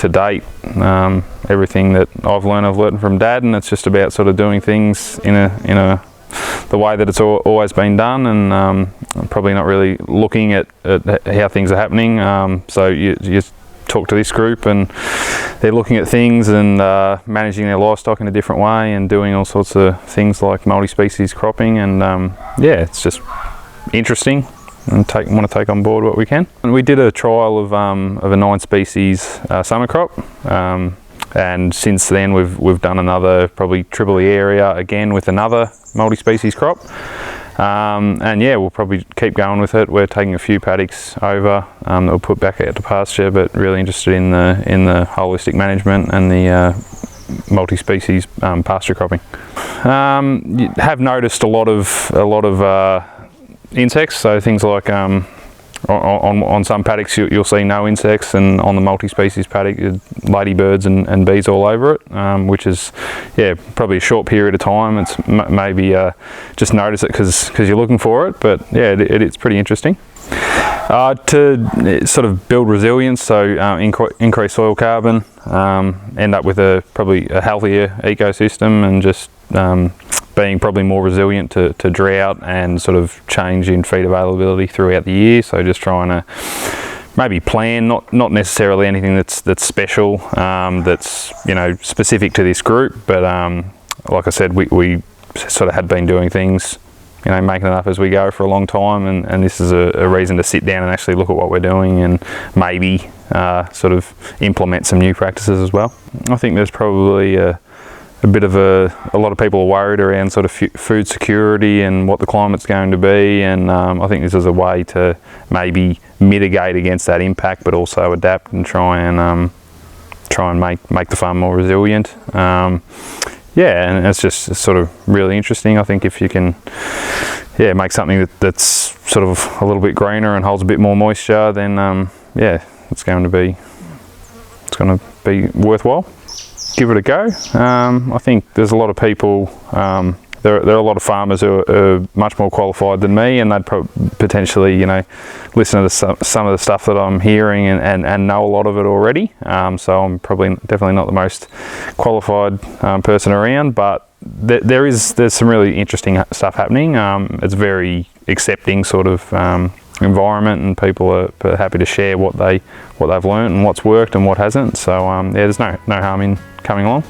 to date, everything that I've learned from Dad, and it's just about sort of doing things in the way that it's always been done, and probably not really looking at how things are happening. So you just talk to this group and they're looking at things and managing their livestock in a different way and doing all sorts of things like multi-species cropping, and yeah, it's just interesting and want to take on board what we can. And we did a trial of a 9-species summer crop, and since then we've done another probably triple the area again with another multi-species crop, and yeah, we'll probably keep going with it. We're taking a few paddocks over that we'll put back out to pasture, but really interested in the holistic management and the multi-species pasture cropping. You have noticed a lot of insects, so things like on some paddocks you'll see no insects, and on the multi-species paddock ladybirds and bees all over it, which is, yeah, probably a short period of time. It's maybe just notice it because you're looking for it, but yeah, it's pretty interesting. To sort of build resilience, so increase soil carbon, end up with probably a healthier ecosystem, and just being probably more resilient to drought and sort of change in feed availability throughout the year. So just trying to maybe plan, not necessarily anything that's special, that's specific to this group, but like I said, we sort of had been doing things, making it up as we go for a long time, and this is a reason to sit down and actually look at what we're doing and maybe sort of implement some new practices as well. I think there's probably a bit of a lot of people are worried around sort of food security and what the climate's going to be, and I think this is a way to maybe mitigate against that impact, but also adapt and try and make the farm more resilient. Yeah, and it's just sort of really interesting. I think if you can, yeah, make something that's sort of a little bit greener and holds a bit more moisture, then yeah, it's going to be worthwhile. Give it a go. I think there's a lot of people, there are a lot of farmers who are much more qualified than me, and they'd potentially, listen to some of the stuff that I'm hearing and know a lot of it already. So I'm probably definitely not the most qualified person around, but there's some really interesting stuff happening. It's very accepting sort of environment, and people are happy to share what they've learned and what's worked and what hasn't. So yeah, there's no harm in coming along.